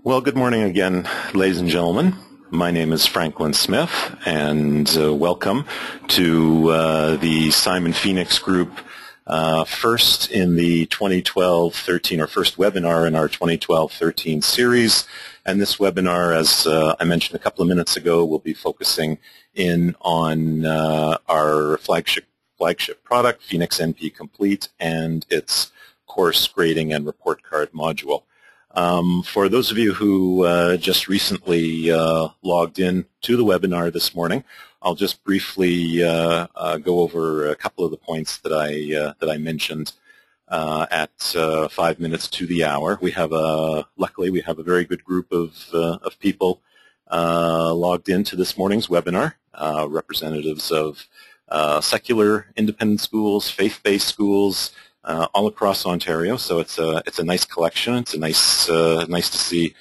Well, good morning again, ladies and gentlemen. My name is Franklin Smith, and welcome to the Simon Phoenix Group first in the 2012-13, or first webinar in our 2012-13 series. And this webinar, as I mentioned a couple of minutes ago, will be focusing in on our flagship product, Phoenix NP Complete, and its course grading and report card module. For those of you who just recently logged in to the webinar this morning, I'll just briefly go over a couple of the points that I mentioned at 5 minutes to the hour. We have luckily we have a very good group of people logged into this morning's webinar, representatives of secular independent schools, faith-based schools, all across Ontario. So it's a nice collection. It's nice to see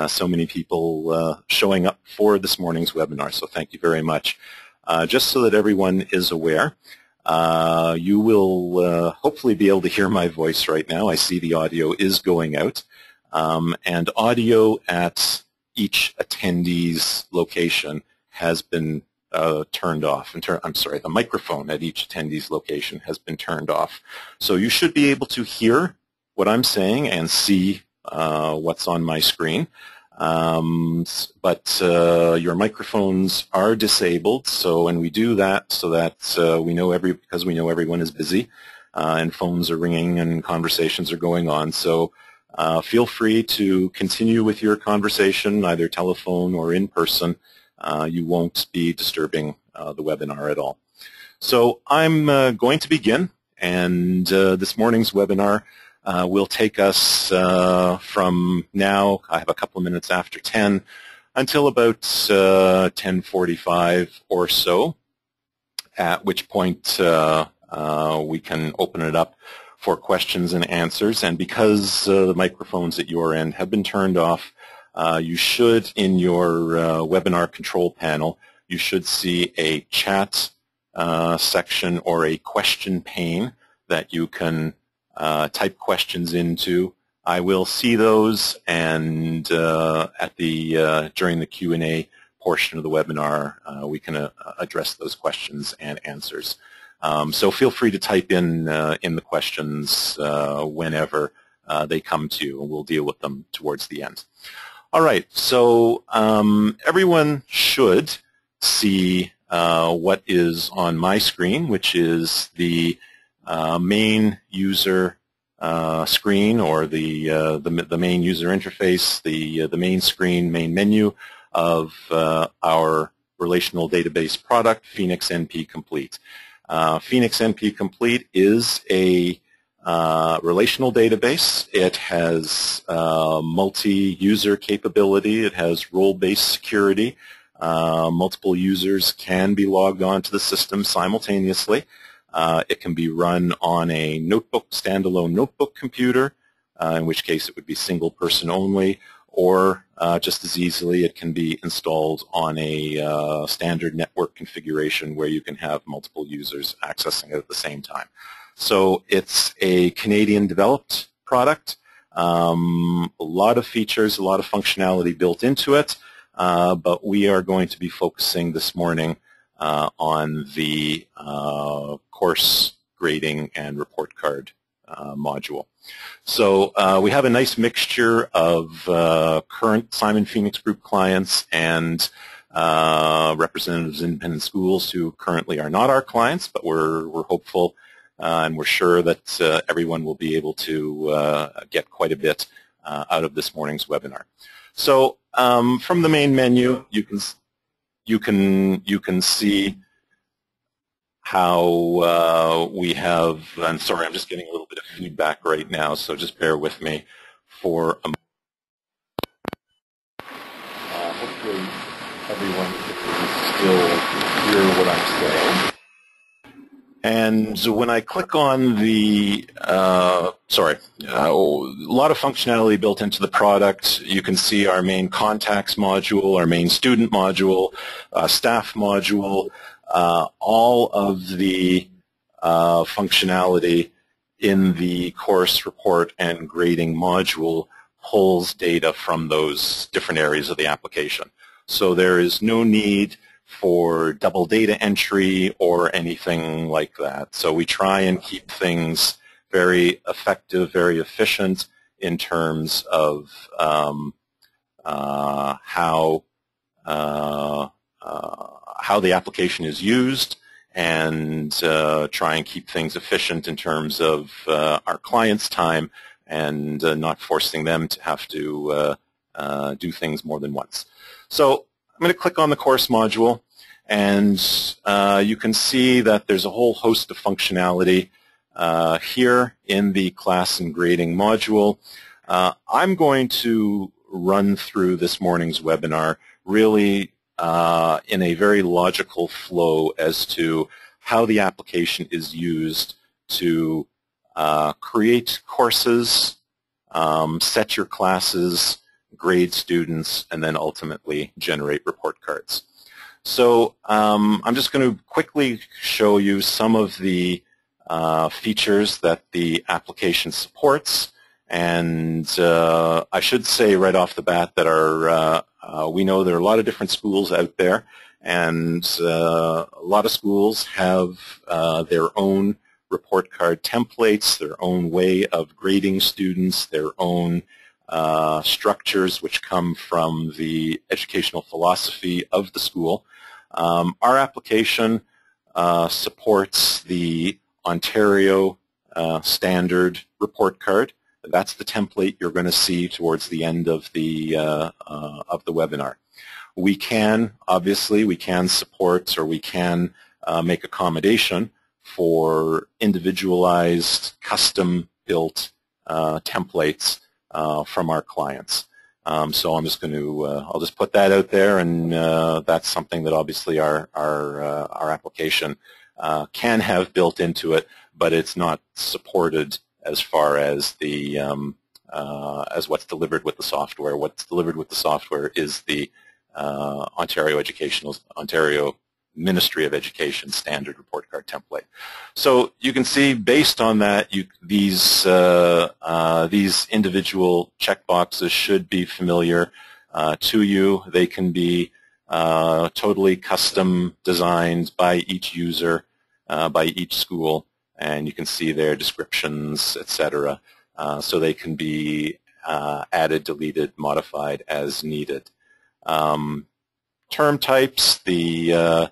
so many people showing up for this morning's webinar. So thank you very much. Just so that everyone is aware, you will hopefully be able to hear my voice right now. I see the audio is going out, and audio at each attendee's location has been turned off. I'm sorry, the microphone at each attendee's location has been turned off. So you should be able to hear what I'm saying and see what's on my screen. But your microphones are disabled, so when we do that, so that because we know everyone is busy and phones are ringing and conversations are going on. So feel free to continue with your conversation, either telephone or in person. You won't be disturbing the webinar at all. So I'm going to begin, and this morning's webinar will take us from now, I have a couple of minutes after 10, until about 10:45 or so, at which point we can open it up for questions and answers. And because the microphones at your end have been turned off, you should, in your webinar control panel, you should see a chat section or a question pane that you can type questions into. I will see those, and during the Q&A portion of the webinar, we can address those questions and answers. So feel free to type in the questions whenever they come to you, and we'll deal with them towards the end. All right, so everyone should see what is on my screen, which is the main user screen, or the main user interface, the main screen, main menu of our relational database product, Phoenix NP Complete. Phoenix NP Complete is a relational database. It has multi-user capability. It has role-based security. Multiple users can be logged onto the system simultaneously. It can be run on a notebook, standalone notebook computer, in which case it would be single person only, or just as easily it can be installed on a standard network configuration where you can have multiple users accessing it at the same time. So it's a Canadian-developed product, a lot of features, a lot of functionality built into it, but we are going to be focusing this morning on the course grading and report card module. So we have a nice mixture of current Simon Phoenix Group clients and representatives of independent schools who currently are not our clients, but we're hopeful and we're sure that everyone will be able to get quite a bit out of this morning's webinar. So from the main menu, you can see how we have. I'm sorry, I'm just getting a little bit of feedback right now, so just bear with me for a moment. Hopefully, everyone can still hear what I'm saying. And so when I click on the, a lot of functionality built into the product. You can see our main contacts module, our main student module, staff module, all of the functionality in the course report and grading module pulls data from those different areas of the application. So there is no need for double data entry or anything like that. So we try and keep things very effective, very efficient in terms of how the application is used, and try and keep things efficient in terms of our clients' time, and not forcing them to have to do things more than once. So I'm going to click on the course module, and you can see that there's a whole host of functionality here in the class and grading module. I'm going to run through this morning's webinar really in a very logical flow as to how the application is used to create courses, set your classes, grade students, and then ultimately generate report cards. So I'm just going to quickly show you some of the features that the application supports. And I should say right off the bat that we know there are a lot of different schools out there, and a lot of schools have their own report card templates, their own way of grading students, their own structures which come from the educational philosophy of the school. Our application supports the Ontario standard report card. That's the template you're going to see towards the end of the webinar. We can, obviously, we can support, or we can make accommodation for individualized, custom-built templates from our clients. So I'm just going to, I'll just put that out there, and that's something that obviously our application can have built into it, but it's not supported as far as the as what's delivered with the software. What's delivered with the software is the Ontario Ministry of Education standard report card template. So you can see, based on that, these individual checkboxes should be familiar to you. They can be totally custom designed by each user, by each school, and you can see their descriptions, etc. So they can be added, deleted, modified as needed. Term types, the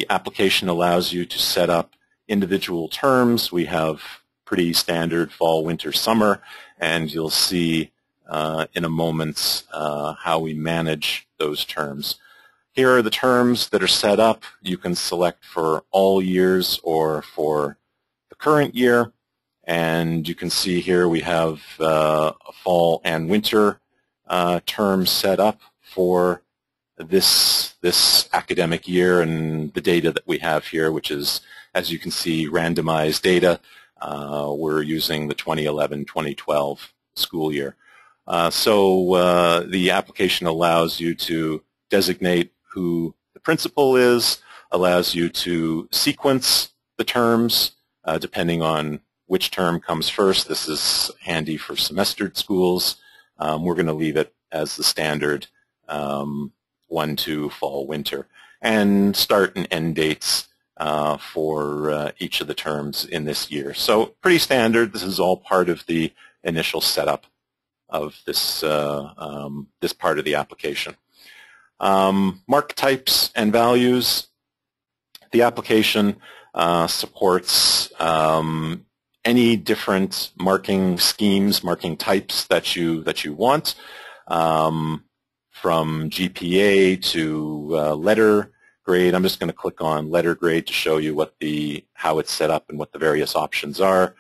application allows you to set up individual terms. We have pretty standard fall, winter, summer, and you'll see in a moment how we manage those terms. Here are the terms that are set up. You can select for all years or for the current year, and you can see here we have a fall and winter term set up for this academic year, and the data that we have here, which is, as you can see, randomized data. We're using the 2011-2012 school year. So the application allows you to designate who the principal is, allows you to sequence the terms depending on which term comes first. This is handy for semestered schools. We're going to leave it as the standard 1, 2, fall, winter, and start and end dates for each of the terms in this year. So pretty standard. This is all part of the initial setup of this this part of the application. Mark types and values. The application supports any different marking schemes, marking types that you want, from GPA to letter grade. I'm just going to click on letter grade to show you what how it's set up and what the various options are.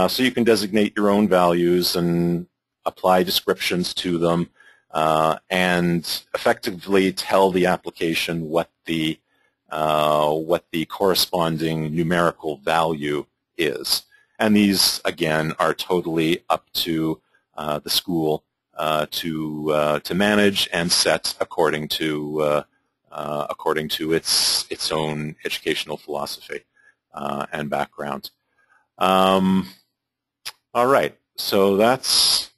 So you can designate your own values and apply descriptions to them, and effectively tell the application what the corresponding numerical value is. And these, again, are totally up to the school to manage and set according to its own educational philosophy and background. All right, so that's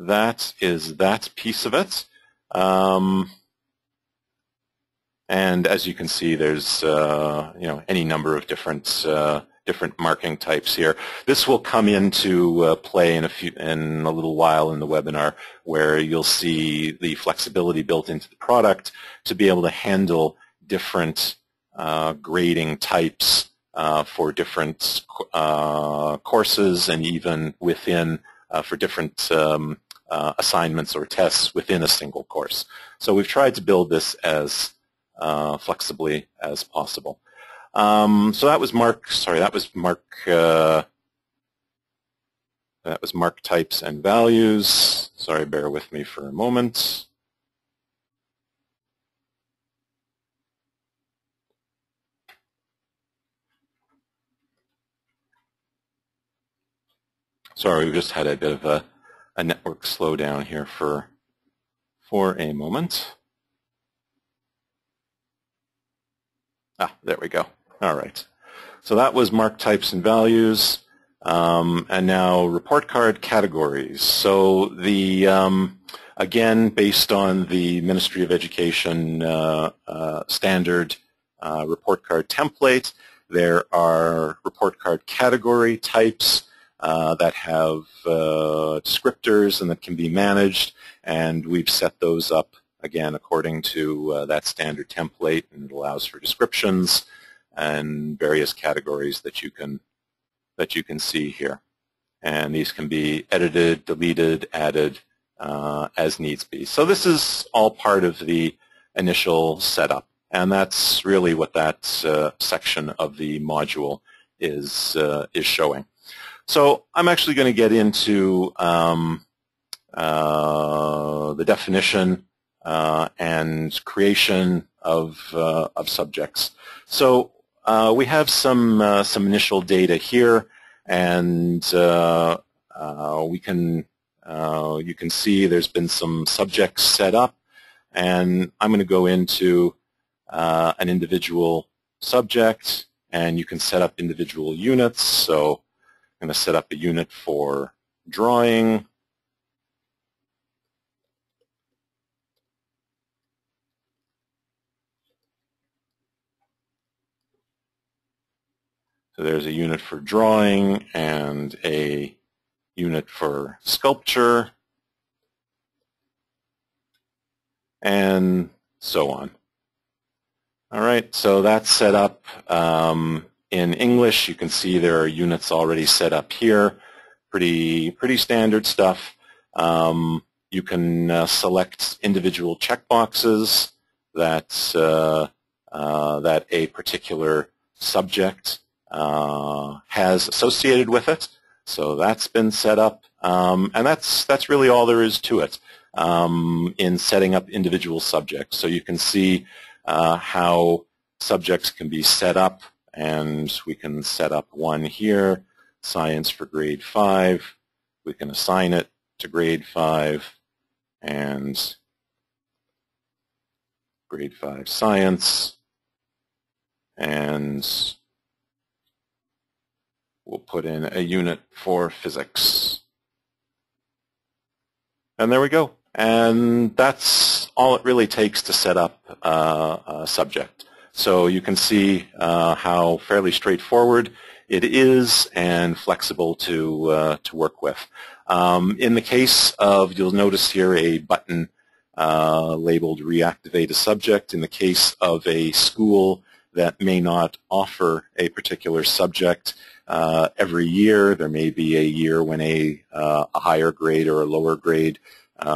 that is that piece of it. And as you can see, there's any number of different marking types here. This will come into play in a little while in the webinar, where you'll see the flexibility built into the product to be able to handle different grading types for different courses, and even within for different assignments or tests within a single course. So we've tried to build this as flexibly as possible. So that was mark types and values. Sorry, bear with me for a moment. Sorry, we just had a bit of a network slowdown here for a moment. There we go. All right. So that was mark types and values. And now report card categories. So the again, based on the Ministry of Education standard report card template, there are report card category types that have descriptors and that can be managed, and we've set those up again according to that standard template, and it allows for descriptions and various categories that you can see here. And these can be edited, deleted, added as needs be. So this is all part of the initial setup, and that's really what that section of the module is showing. So I'm actually going to get into the definition and creation of subjects. So we have some initial data here, and you can see there's been some subjects set up, and I'm going to go into an individual subject, and you can set up individual units. So I'm going to set up a unit for drawing. So there's a unit for drawing and a unit for sculpture, and so on. All right, so that's set up in English. You can see there are units already set up here. Pretty standard stuff. You can select individual checkboxes that that a particular subject has associated with it. So that's been set up, and that's really all there is to it in setting up individual subjects. So you can see how subjects can be set up, and we can set up one here, science for grade 5. We can assign it to grade 5 and grade 5 science, and we'll put in a unit for physics. And there we go. And that's all it really takes to set up a subject. So you can see how fairly straightforward it is and flexible to work with. In the case of, you'll notice here a button labeled Reactivate a Subject. In the case of a school that may not offer a particular subject, every year there may be a year when a higher grade or a lower grade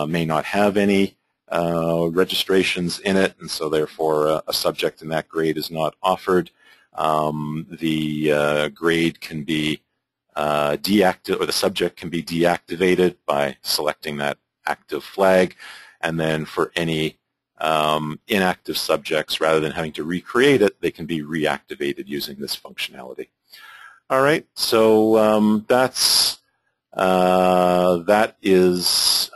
may not have any registrations in it, and so therefore a subject in that grade is not offered. The grade can be deactivated, or the subject can be deactivated by selecting that active flag, and then for any inactive subjects, rather than having to recreate it, they can be reactivated using this functionality. All right, so that is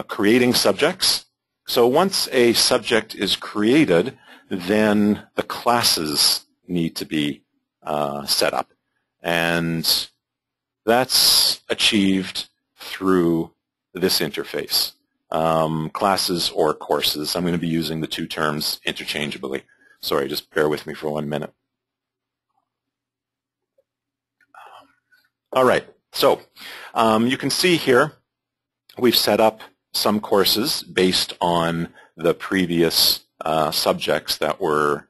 creating subjects. So once a subject is created, then the classes need to be set up, and that's achieved through this interface, classes or courses. I'm going to be using the two terms interchangeably. Sorry, just bear with me for 1 minute. All right, so you can see here we've set up some courses based on the previous subjects that were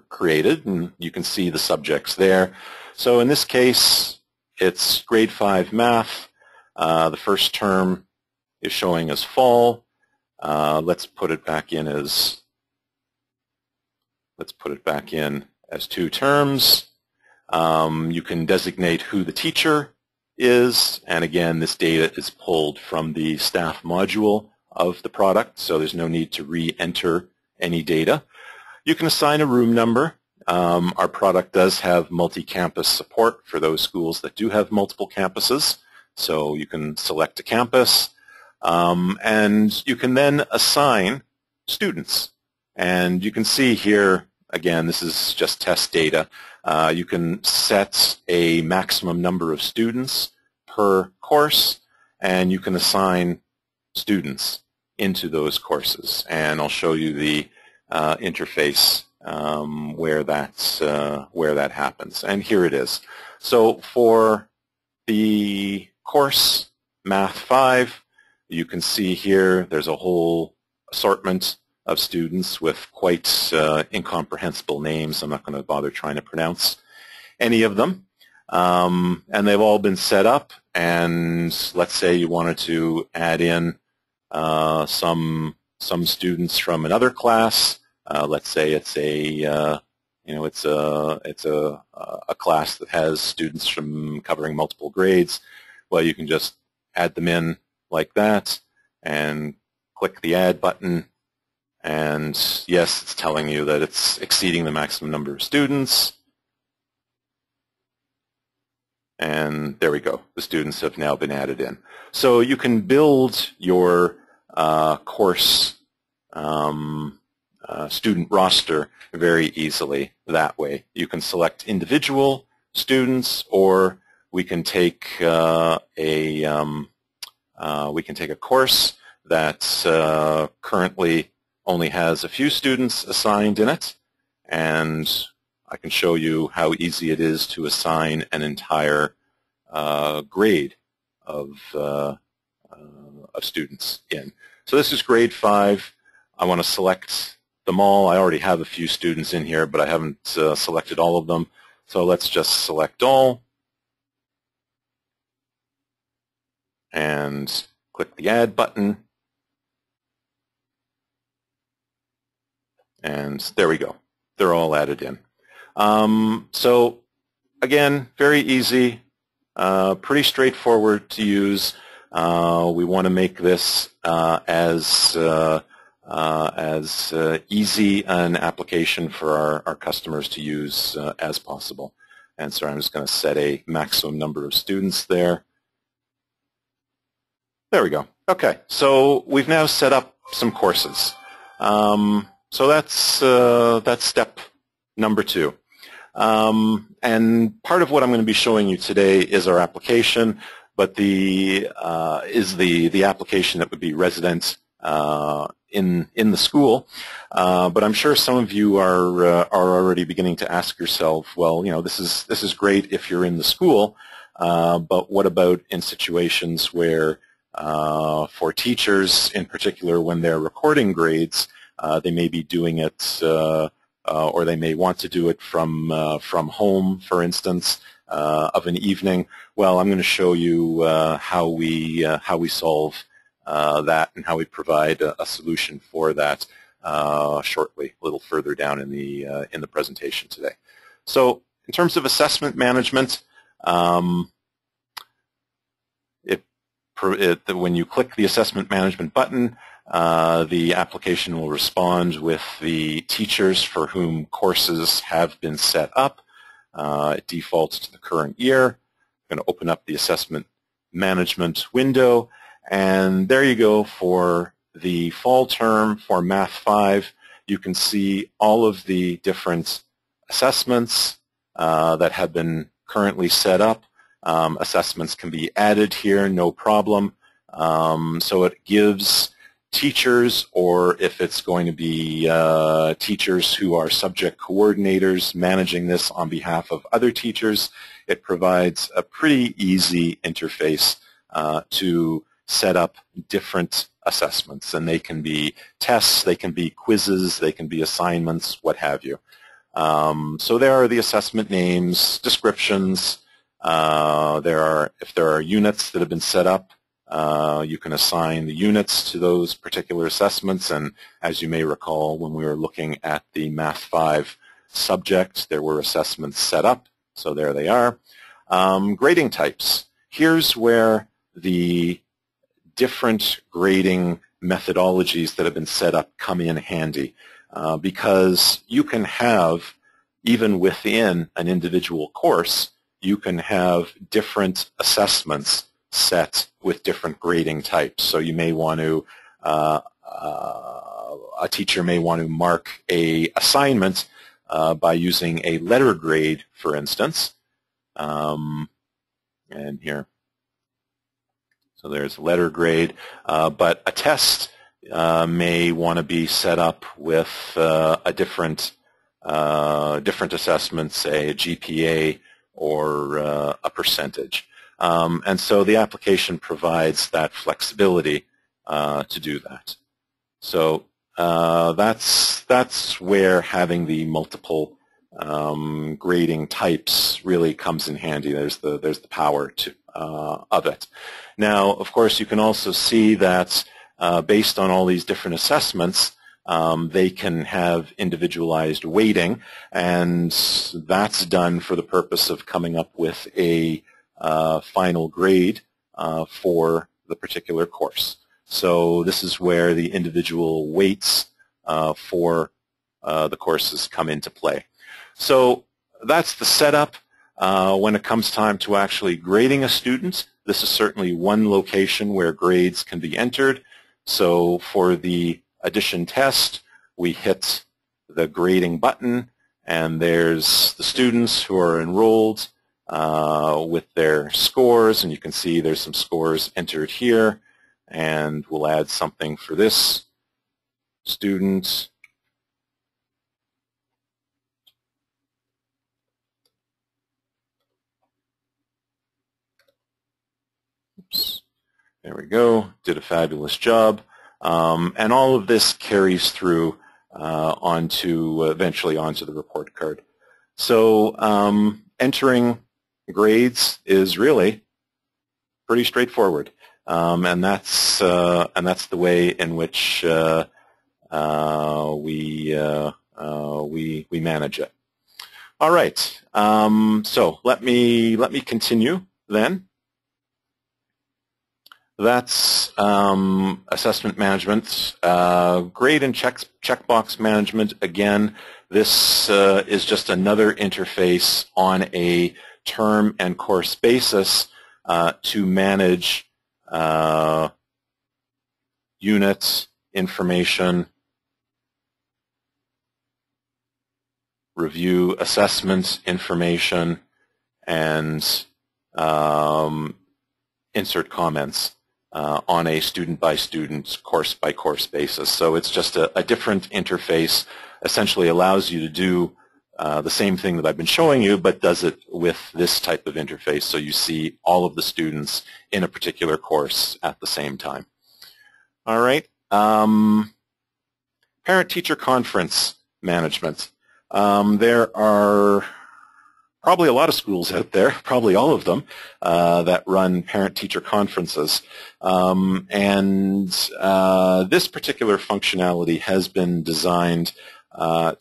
created, and you can see the subjects there. So in this case, it's grade 5 math. The first term is showing as fall. Let's put it back in as 2 terms. You can designate who the teacher is, and again, this data is pulled from the staff module of the product, so there's no need to re-enter any data. You can assign a room number. Our product does have multi-campus support for those schools that do have multiple campuses, so you can select a campus, and you can then assign students. And you can see here, again, this is just test data. You can set a maximum number of students per course, and you can assign students into those courses. And I'll show you the interface where that happens. And here it is. So for the course Math 5, you can see here there's a whole assortment of students with quite incomprehensible names. I'm not going to bother trying to pronounce any of them. And they've all been set up, and let's say you wanted to add in some students from another class. Let's say it's a class that has students from covering multiple grades. Well, you can just add them in like that and click the add button. And yes, it's telling you that it's exceeding the maximum number of students. And there we go. The students have now been added in. So you can build your course student roster very easy that way. You can select individual students, or we can take a course that currently only has a few students assigned in it, and I can show you how easy it is to assign an entire grade of students in. So this is grade 5. I want to select them all. I already have a few students in here, but I haven't selected all of them. So let's just select all and click the add button. And there we go. They're all added in. So again, very easy, pretty straightforward to use. We want to make this as easy an application for our customers to use as possible. And so I'm just going to set a maximum number of students there. There we go. Okay, so we've now set up some courses. So that's step number 2. And part of what I'm going to be showing you today is our application, but the application that would be resident in the school. But I'm sure some of you are already beginning to ask yourself, well, you know, this is great if you're in the school, but what about in situations where for teachers in particular, when they're recording grades, they may be doing it, or they may want to do it from home, for instance, of an evening. Well, I'm going to show you how we solve that and how we provide a solution for that shortly, a little further down in the presentation today. So, in terms of assessment management, when you click the assessment management button, the application will respond with the teachers for whom courses have been set up. It defaults to the current year. I'm going to open up the assessment management window, and there you go. For the fall term for Math 5, you can see all of the different assessments that have been currently set up. Assessments can be added here, no problem. So it gives teachers, or if it's going to be teachers who are subject coordinators managing this on behalf of other teachers, it provides a pretty easy interface to set up different assessments. And they can be tests, they can be quizzes, they can be assignments, what have you. So there are the assessment names, descriptions. If there are units that have been set up, you can assign the units to those particular assessments, and as you may recall, when we were looking at the Math 5 subject, there were assessments set up, so there they are. Grading types. Here's where the different grading methodologies that have been set up come in handy, because you can have, even within an individual course, you can have different assessments set with different grading types. So you may want to, a teacher may want to mark a assignment by using a letter grade, for instance. And here, so there's a letter grade, but a test may want to be set up with a different assessment, say a GPA or a percentage. And so the application provides that flexibility to do that. So that's where having the multiple grading types really comes in handy. There's the power of it. Now, of course, you can also see that based on all these different assessments, they can have individualized weighting, and that's done for the purpose of coming up with a final grade for the particular course. So this is where the individual weights for the courses come into play. So that's the setup. When it comes time to actually grading a student, this is certainly one location where grades can be entered. So for the addition test, we hit the grading button, and there's the students who are enrolled with their scores, and you can see there's some scores entered here, and we'll add something for this student. Oops. There we go. Did a fabulous job. And all of this carries through eventually onto the report card. So entering grades is really pretty straightforward, and that's the way in which we manage it. All right. So let me continue then. That's assessment management. Grade and checkbox management. Again, this is just another interface on a term and course basis to manage units, information, review assessment information, and insert comments on a student-by-student, course-by-course basis. So it's just a different interface, essentially allows you to do the same thing that I've been showing you, but does it with this type of interface, so you see all of the students in a particular course at the same time. All right. Parent-teacher conference management. There are probably a lot of schools out there, probably all of them, that run parent-teacher conferences. And this particular functionality has been designed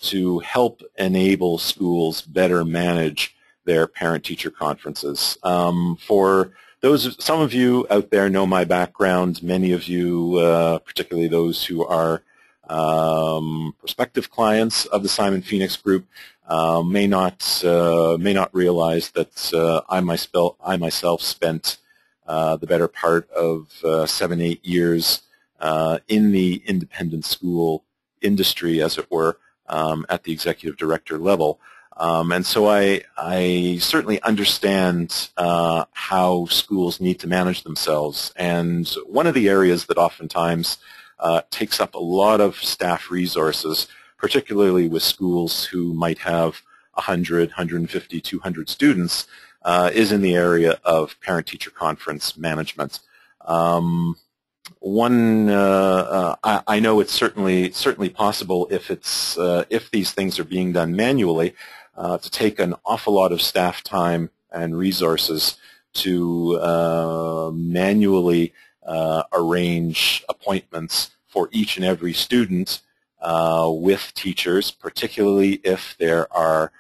to help enable schools better manage their parent-teacher conferences. For some of you out there know my background. Many of you, particularly those who are prospective clients of the Simon Phoenix Group, may not realize that I myself spent the better part of 7-8 years in the independent school industry, as it were, at the executive director level. And so I certainly understand how schools need to manage themselves. And one of the areas that oftentimes takes up a lot of staff resources, particularly with schools who might have 100, 150, 200 students, is in the area of parent-teacher conference management. I know it's certainly possible if these things are being done manually to take an awful lot of staff time and resources to manually arrange appointments for each and every student with teachers, particularly if there are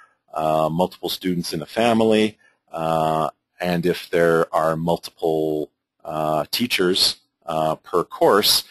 multiple students in a family and if there are multiple teachers per course.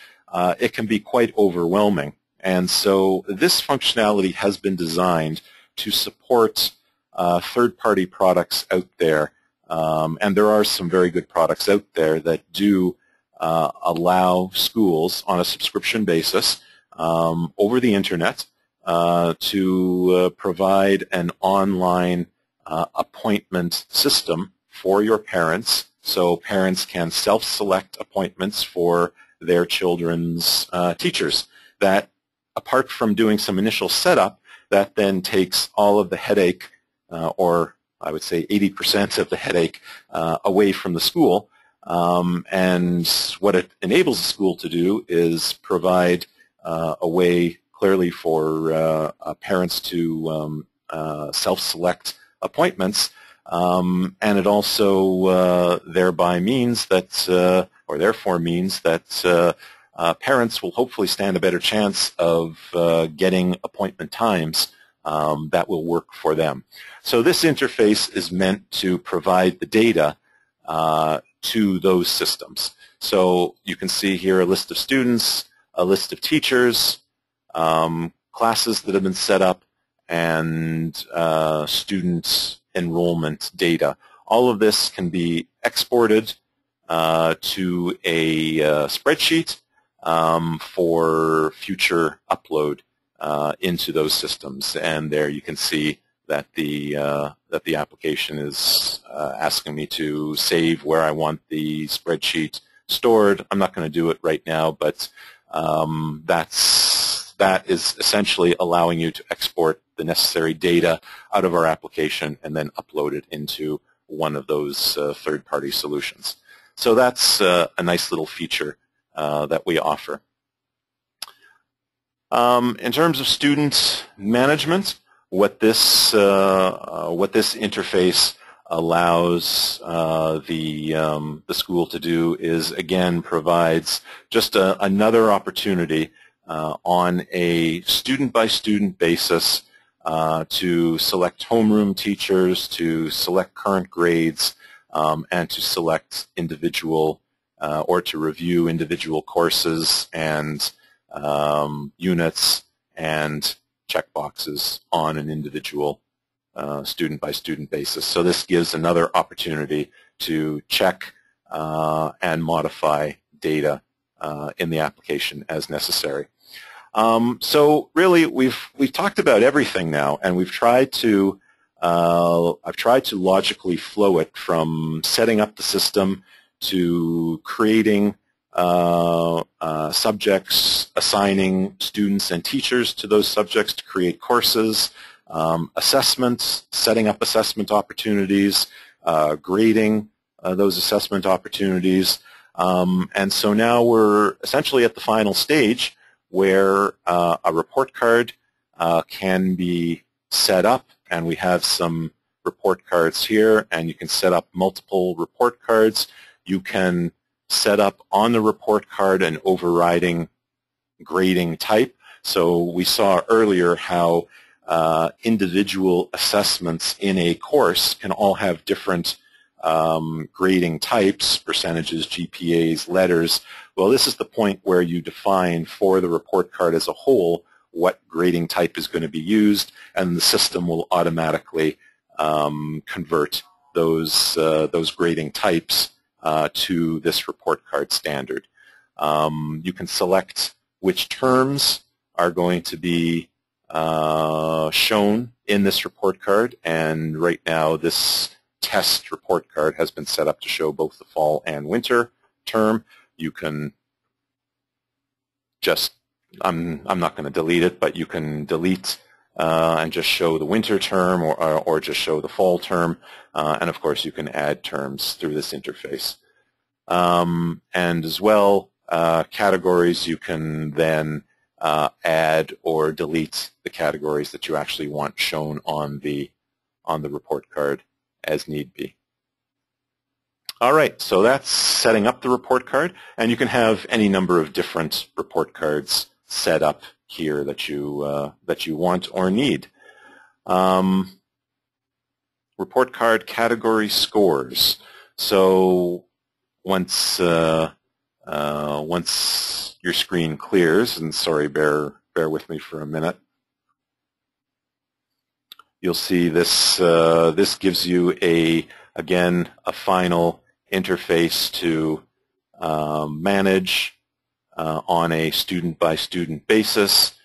It can be quite overwhelming. And so this functionality has been designed to support third-party products out there. And there are some very good products out there that do allow schools on a subscription basis over the internet to provide an online appointment system for your parents, so parents can self-select appointments for their children's teachers. That, apart from doing some initial setup, that then takes all of the headache, or I would say 80% of the headache, away from the school. And what it enables the school to do is provide a way clearly for parents to self-select appointments, and it also thereby means that, or therefore means that parents will hopefully stand a better chance of getting appointment times that will work for them. So this interface is meant to provide the data to those systems. So you can see here a list of students, a list of teachers, classes that have been set up, and student enrollment data. All of this can be exported to a spreadsheet for future upload into those systems. And there you can see that the application is asking me to save where I want the spreadsheet stored. I'm not going to do it right now, but that is essentially allowing you to export the necessary data out of our application and then upload it into one of those third-party solutions. So that's a nice little feature that we offer. In terms of student management, what this interface allows the school to do is, again, provides just another opportunity on a student-by-student basis to select homeroom teachers, to select current grades, and to select individual or to review individual courses and units and checkboxes on an individual student-by-student basis. So this gives another opportunity to check and modify data in the application as necessary. So really, we've talked about everything now, and we've tried to I've tried to logically flow it from setting up the system to creating subjects, assigning students and teachers to those subjects to create courses, assessments, setting up assessment opportunities, grading those assessment opportunities. And so now we're essentially at the final stage where a report card can be set up, and we have some report cards here, and you can set up multiple report cards. You can set up on the report card an overriding grading type. So we saw earlier how individual assessments in a course can all have different grading types, percentages, GPAs, letters. Well, this is the point where you define for the report card as a whole what grading type is going to be used, and the system will automatically convert those grading types to this report card standard. You can select which terms are going to be shown in this report card, and right now this test report card has been set up to show both the fall and winter term. You can just, I'm not going to delete it, but you can delete and just show the winter term or just show the fall term, and of course you can add terms through this interface. And as well, categories, you can then add or delete the categories that you actually want shown on the report card as need be. All right, so that's setting up the report card, and you can have any number of different report cards set up here that you want or need. Report card category scores. So once your screen clears, and sorry, bear with me for a minute, you'll see this this gives you again a final interface to manage on a student-by-student basis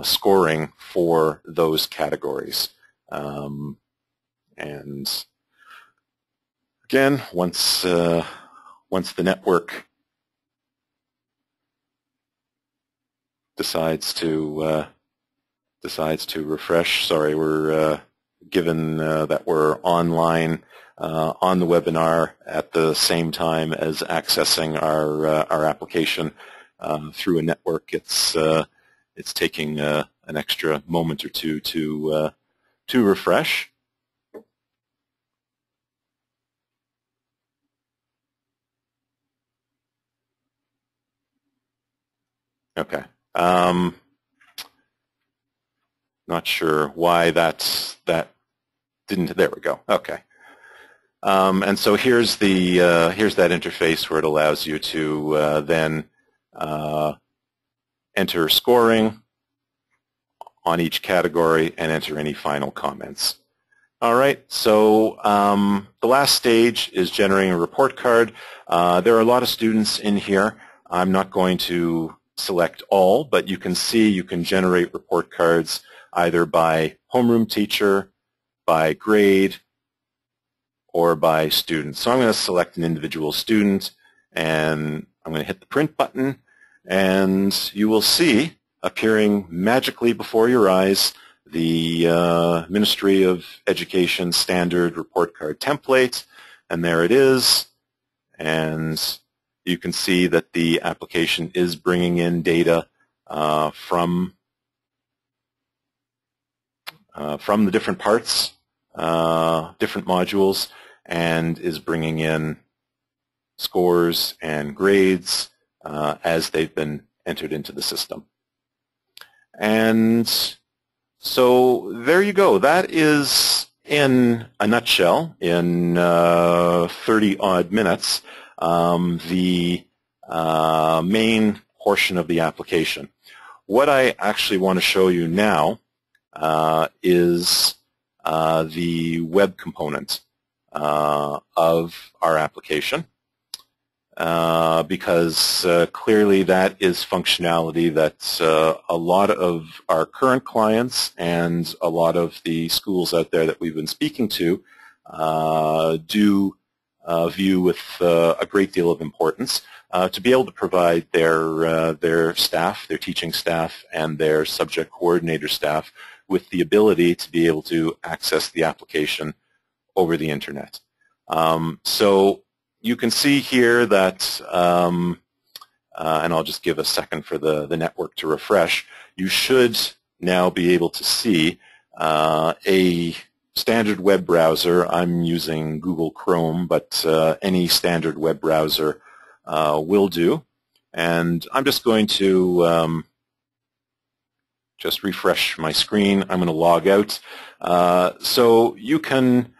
scoring for those categories. And again, once the network decides to refresh, sorry, we're given that we're online on the webinar at the same time as accessing our application through a network. It's taking an extra moment or two to refresh. Okay. Not sure why that didn't. There we go. Okay. And so here's that interface where it allows you to then enter scoring on each category and enter any final comments. All right, so the last stage is generating a report card. There are a lot of students in here. I'm not going to select all, but you can see you can generate report cards either by homeroom teacher, by grade, or by student. So I'm going to select an individual student, and I'm going to hit the print button, and you will see appearing magically before your eyes the Ministry of Education standard report card template, and there it is. And you can see that the application is bringing in data from the different parts, different modules, and is bringing in scores and grades as they've been entered into the system. And so there you go. That is, in a nutshell, in 30-odd minutes, the main portion of the application. What I actually want to show you now is the web component of our application, because clearly that is functionality that a lot of our current clients and a lot of the schools out there that we've been speaking to do view with a great deal of importance to be able to provide their staff, their teaching staff, and their subject coordinator staff with the ability to be able to access the application over the internet. So you can see here that, and I'll just give a second for the network to refresh, you should now be able to see a standard web browser. I'm using Google Chrome, but any standard web browser will do. And I'm just going to just refresh my screen. I'm going to log out. So you can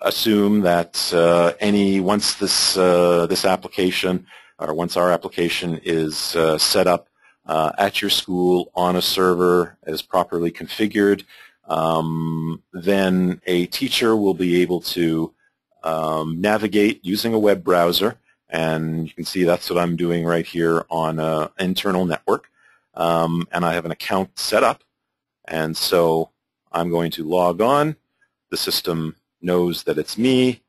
assume that once this application, or once our application is set up at your school on a server as properly configured, then a teacher will be able to navigate using a web browser, and you can see that's what I'm doing right here on an internal network. and I have an account set up, and so I'm going to log on. The system knows that it's me.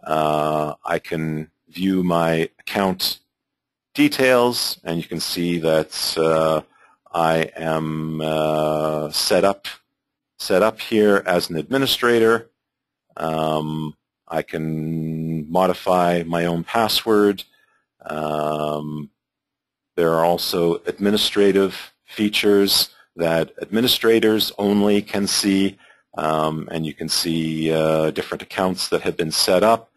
I can view my account details, and you can see that I am set up here as an administrator. I can modify my own password. There are also administrative features that administrators only can see, and you can see different accounts that have been set up.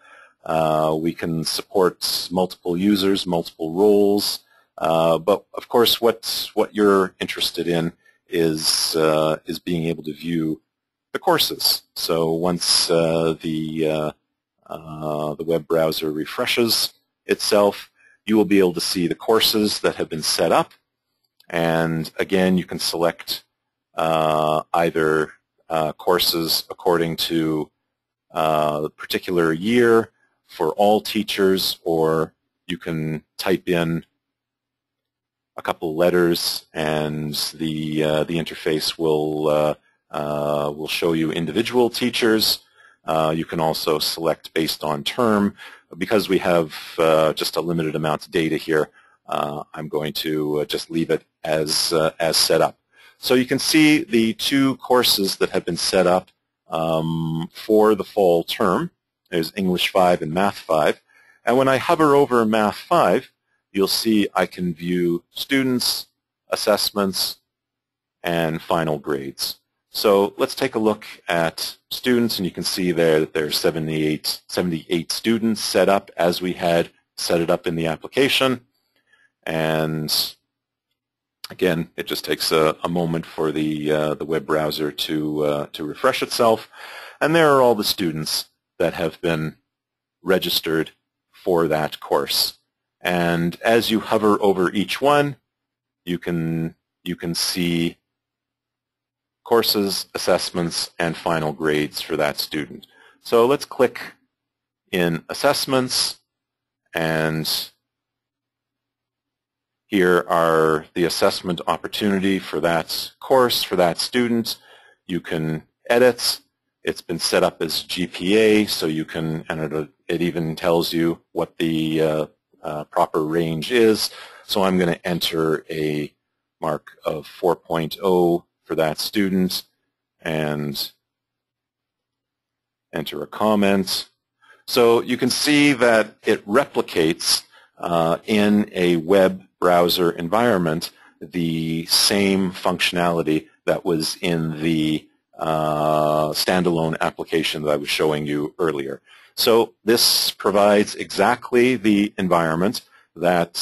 We can support multiple users, multiple roles, but of course what you're interested in is being able to view the courses. So once the web browser refreshes itself, you will be able to see the courses that have been set up, and again you can select either courses according to the particular year for all teachers, or you can type in a couple letters and the interface will show you individual teachers. You can also select based on term. Because we have just a limited amount of data here, I'm going to just leave it as set up. So you can see the two courses that have been set up for the fall term. There's English 5 and Math 5. And when I hover over Math 5, you'll see I can view students, assessments, and final grades. So let's take a look at students, and you can see there that there's 78 students set up as we had set it up in the application. And again, it just takes a moment for the web browser to refresh itself. And there are all the students that have been registered for that course. And as you hover over each one, you can see courses, assessments, and final grades for that student. So let's click in Assessments, and here are the assessment opportunity for that course, for that student. You can edit. It's been set up as GPA, so you can, and it even tells you what the proper range is. So I'm going to enter a mark of 4.0 for that student and enter a comment. So you can see that it replicates in a web browser environment the same functionality that was in the standalone application that I was showing you earlier. So this provides exactly the environment that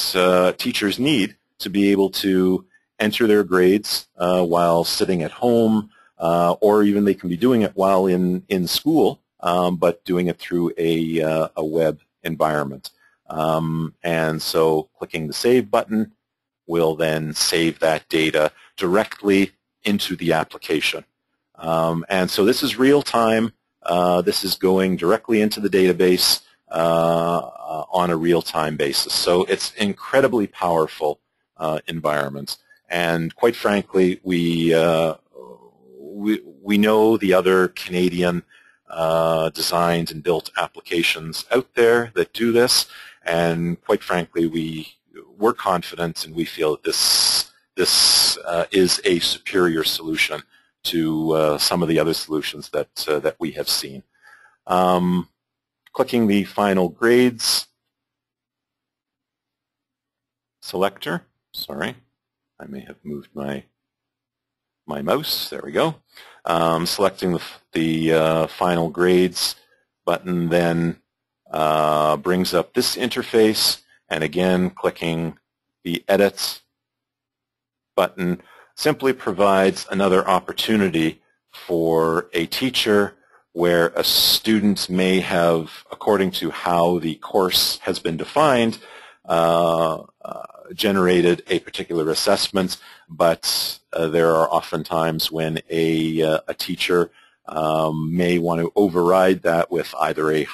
teachers need to be able to enter their grades while sitting at home, or even they can be doing it while in school, but doing it through a web environment. And so clicking the Save button will then save that data directly into the application. And so this is real time. This is going directly into the database on a real-time basis. So it's incredibly powerful environment. And quite frankly, we know the other Canadian designed and built applications out there that do this, and quite frankly, we're confident and we feel that this is a superior solution to some of the other solutions that we have seen. Clicking the Final Grades selector, sorry. I may have moved my mouse. There we go. Selecting the Final Grades button then brings up this interface, and again clicking the Edit button simply provides another opportunity for a teacher where a student may have, according to how the course has been defined, generated a particular assessment, but there are often times when a teacher may want to override that with either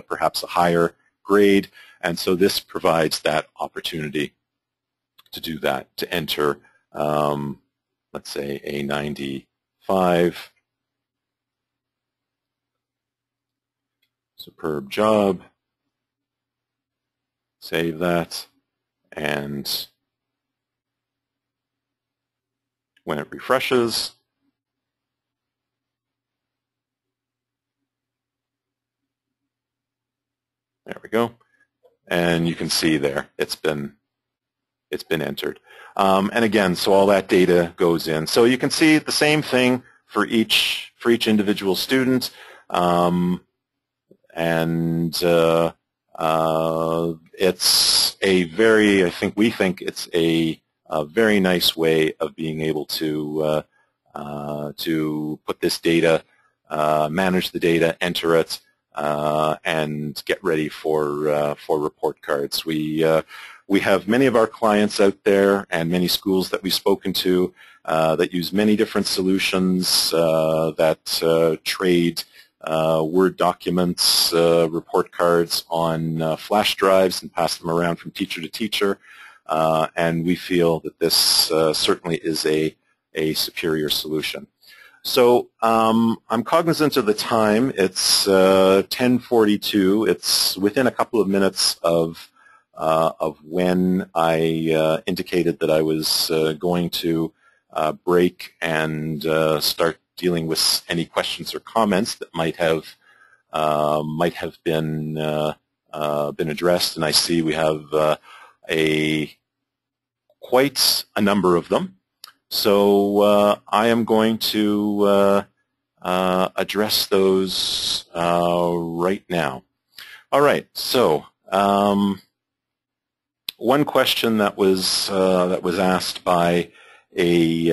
perhaps a higher grade, and so this provides that opportunity to do that, to enter let's say a 95. Superb job. Save that, and when it refreshes, there we go, and you can see there it's been entered. And again, so all that data goes in. So you can see the same thing for each individual student, and it's a very, we think it's a very nice way of being able to put this data, manage the data, enter it, and get ready for report cards. We have many of our clients out there and many schools that we've spoken to that use many different solutions that trade Word documents, report cards on flash drives and pass them around from teacher to teacher, and we feel that this certainly is a superior solution. So I'm cognizant of the time. It's 10:42. It's within a couple of minutes of when I indicated that I was going to break and start dealing with any questions or comments that might have been addressed. And I see we have quite a number of them. So I am going to address those right now. All right. So one question that was asked by a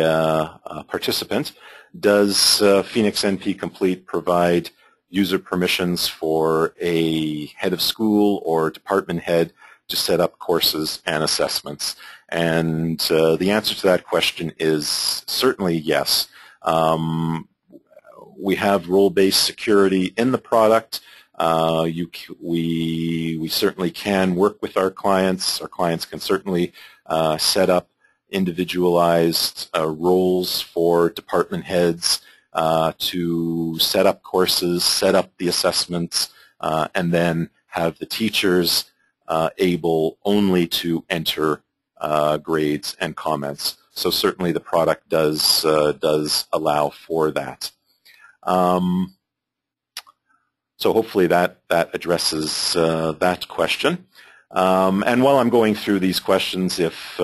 participant: does Phoenix NP Complete provide user permissions for a head of school or department head to set up courses and assessments? And the answer to that question is certainly yes. We have role-based security in the product. We certainly can work with our clients. Our clients can certainly set up individualized roles for department heads to set up courses, set up the assessments, and then have the teachers able only to enter grades and comments. So certainly the product does allow for that. So hopefully that addresses that question. And while I'm going through these questions, if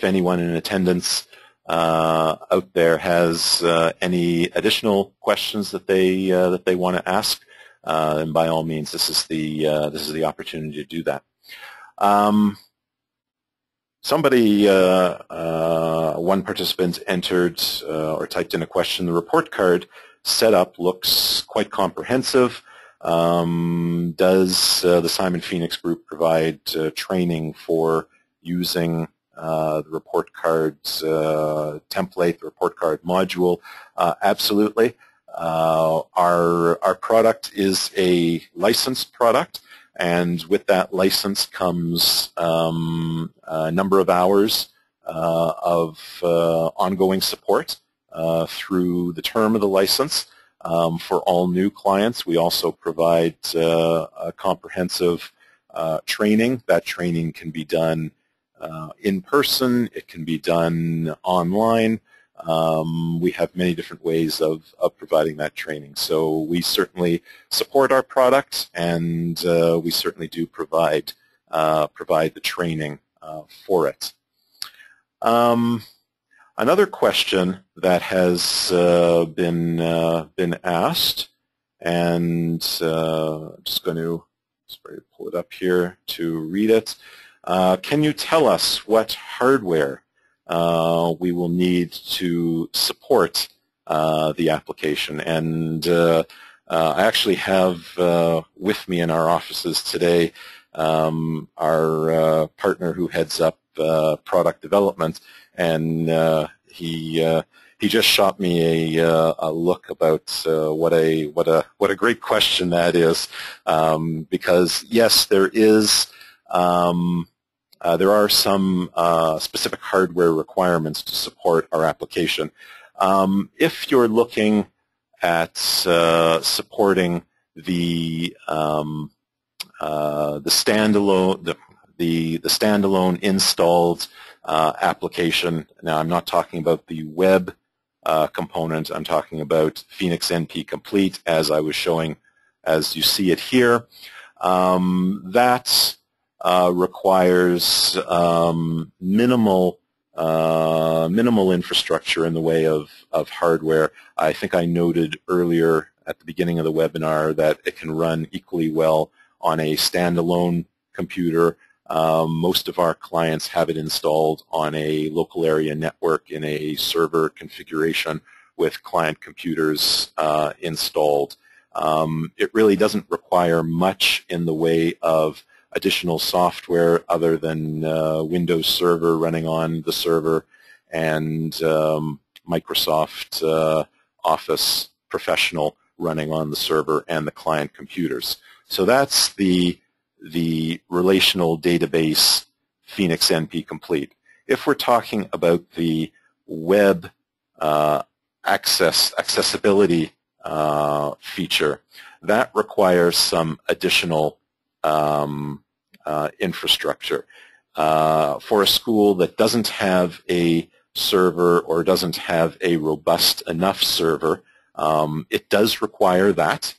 anyone in attendance out there has any additional questions that they want to ask, then by all means, this is the opportunity to do that. One participant entered or typed in a question: the report card setup looks quite comprehensive. Does the Simon Phoenix Group provide training for using the report card template, the report card module? Absolutely. Our product is a licensed product, and with that license comes a number of hours of ongoing support through the term of the license. For all new clients, we also provide a comprehensive training. That training can be done in person. It can be done online. We have many different ways of providing that training. So we certainly support our product, and we certainly do provide the training for it. Another question that has been asked, and I'm just going to pull it up here to read it. Can you tell us what hardware we will need to support the application? And I actually have with me in our offices today our partner who heads up product development, and he just shot me a look about what a great question that is, because yes, there is there are some specific hardware requirements to support our application. If you're looking at supporting the standalone installed application. Now, I'm not talking about the web component. I'm talking about Phoenix NP Complete, as I was showing, as you see it here. That requires minimal infrastructure in the way of hardware. I think I noted earlier at the beginning of the webinar that it can run equally well on a standalone computer. Most of our clients have it installed on a local area network in a server configuration with client computers installed. It really doesn't require much in the way of additional software other than Windows Server running on the server and Microsoft Office Professional running on the server and the client computers. So that's the relational database Phoenix NP Complete. If we're talking about the web accessibility feature, that requires some additional infrastructure. For a school that doesn't have a server or doesn't have a robust enough server, it does require that.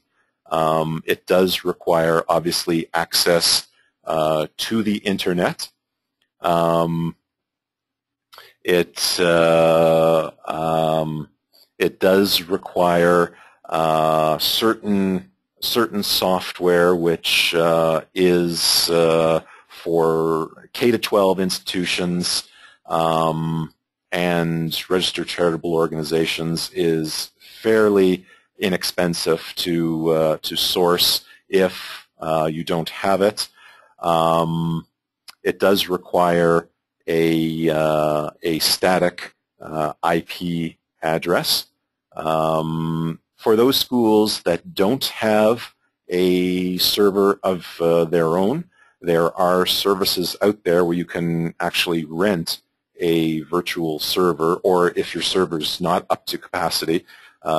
It does require, obviously, access to the Internet. It does require certain software which is for K-12 institutions and registered charitable organizations is fairly inexpensive to source if you don't have it. It does require a static IP address. For those schools that don't have a server of their own, there are services out there where you can actually rent a virtual server, or if your server is not up to capacity,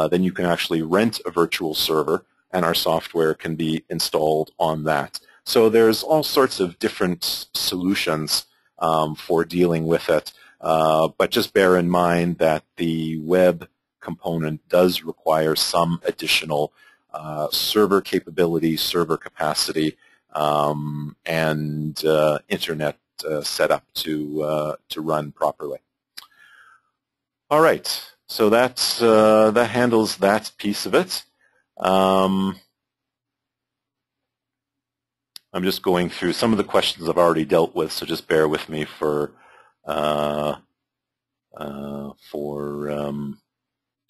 then you can actually rent a virtual server and our software can be installed on that. So there's all sorts of different solutions for dealing with it, but just bear in mind that the web component does require some additional server capability, server capacity, and internet setup to run properly. All right, so that's that handles that piece of it. I'm just going through some of the questions I've already dealt with, so just bear with me for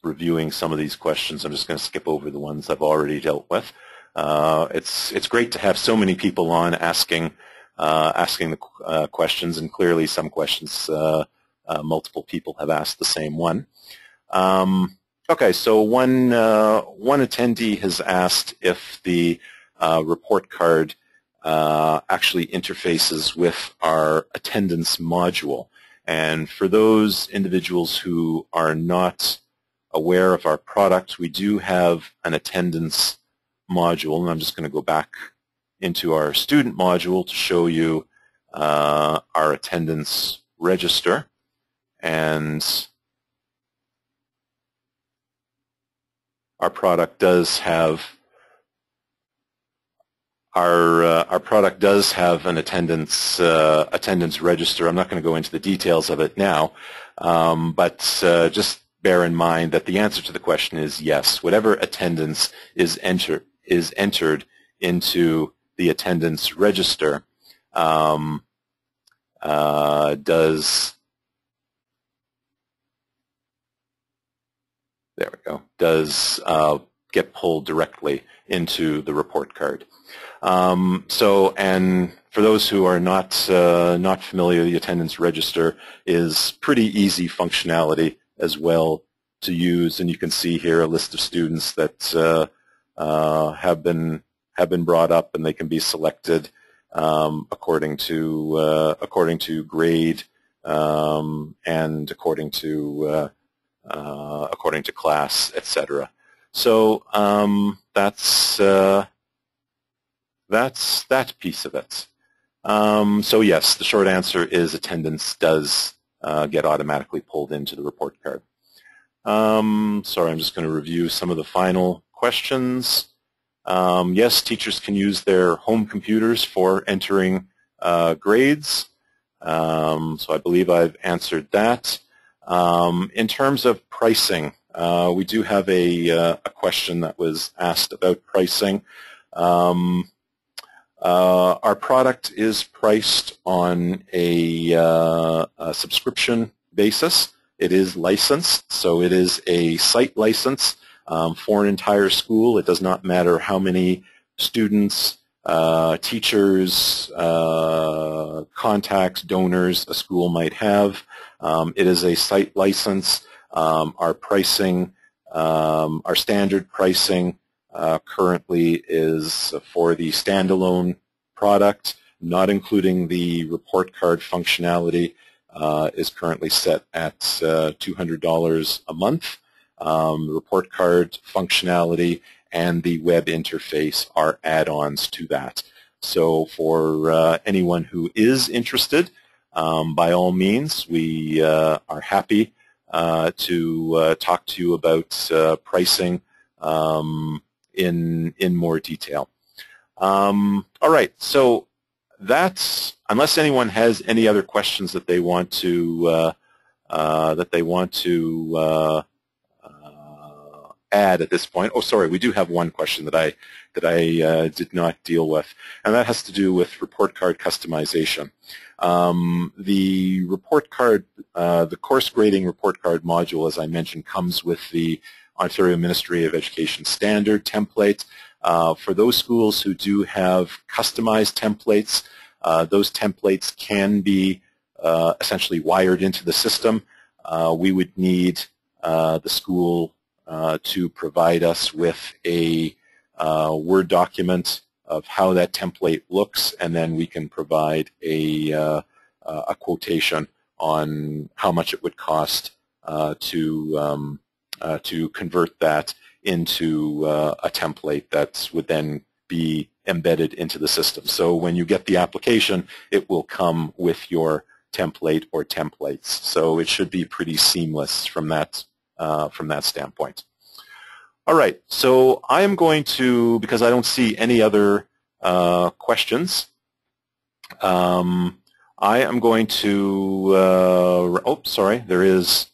reviewing some of these questions. I'm just going to skip over the ones I've already dealt with. It's great to have so many people on asking the questions, and clearly some questions multiple people have asked the same one. Okay, so one attendee has asked if the report card actually interfaces with our attendance module. And for those individuals who are not aware of our product, we do have an attendance module, and I'm just going to go back into our student module to show you our attendance register. And our product does have an attendance register. I'm not going to go into the details of it now, but just bear in mind that the answer to the question is yes. Whatever attendance is entered into the attendance register does get pulled directly into the report card. And for those who are not familiar, the attendance register is pretty easy functionality as well to use, and you can see here a list of students that have been brought up, and they can be selected according to grade and according to class, etc. So that's that piece of it. So yes, the short answer is attendance does get automatically pulled into the report card. Sorry, I'm just going to review some of the final questions. Yes, teachers can use their home computers for entering grades. So I believe I've answered that. In terms of pricing, we do have a question that was asked about pricing. Our product is priced on a subscription basis. It is licensed, so it is a site license for an entire school. It does not matter how many students, teachers, contacts, donors a school might have. It is a site license. Our pricing, our standard pricing currently is for the standalone product, not including the report card functionality, is currently set at $200 a month. The report card functionality and the web interface are add-ons to that. So for anyone who is interested, by all means, we are happy to talk to you about pricing in more detail. All right, so that's, unless anyone has any other questions that they want to add at this point. Oh, sorry, we do have one question that I did not deal with, and that has to do with report card customization. The report card, the course grading report card module, as I mentioned, comes with the Ontario Ministry of Education standard template. For those schools who do have customized templates, those templates can be essentially wired into the system. We would need the school to provide us with a Word document of how that template looks, and then we can provide a quotation on how much it would cost to convert that into a template that would then be embedded into the system. So when you get the application, it will come with your template or templates. So it should be pretty seamless from that standpoint. All right, so I am going to, because I don't see any other questions, I am going to, oh, sorry, there is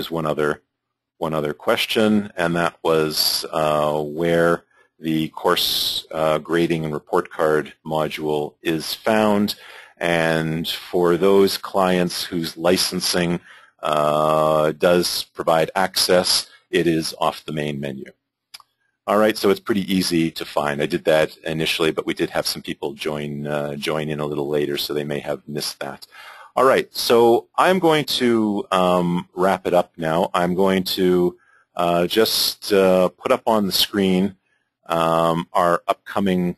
one other question, and that was where the course grading and report card module is found. And for those clients whose licensing does provide access, it is off the main menu. All right, so it's pretty easy to find. I did that initially, but we did have some people join in a little later, so they may have missed that. All right, so I'm going to wrap it up now. I'm going to just put up on the screen our upcoming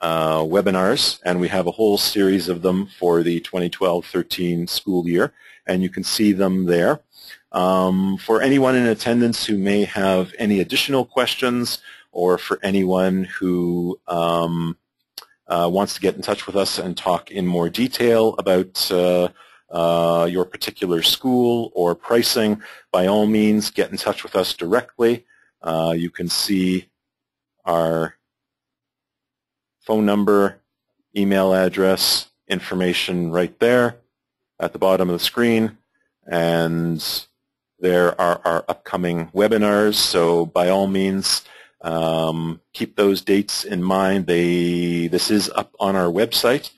webinars, and we have a whole series of them for the 2012-13 school year, and you can see them there. For anyone in attendance who may have any additional questions, or for anyone who wants to get in touch with us and talk in more detail about your particular school or pricing, by all means get in touch with us directly. You can see our phone number, email address, information right there at the bottom of the screen, and there are our upcoming webinars, so by all means keep those dates in mind. This is up on our website,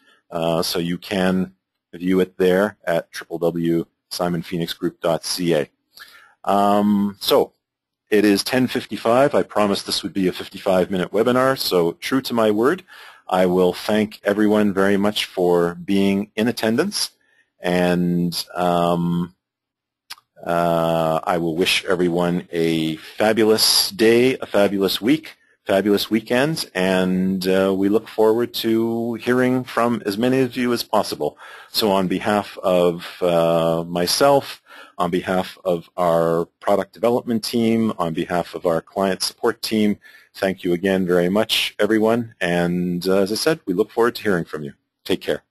so you can view it there at www.simonphoenixgroup.ca. So it is 10:55. I promised this would be a 55-minute webinar, so true to my word, I will thank everyone very much for being in attendance, and I will wish everyone a fabulous day, a fabulous week, fabulous weekend, and we look forward to hearing from as many of you as possible. So on behalf of myself, on behalf of our product development team, on behalf of our client support team, thank you again very much, everyone. And as I said, we look forward to hearing from you. Take care.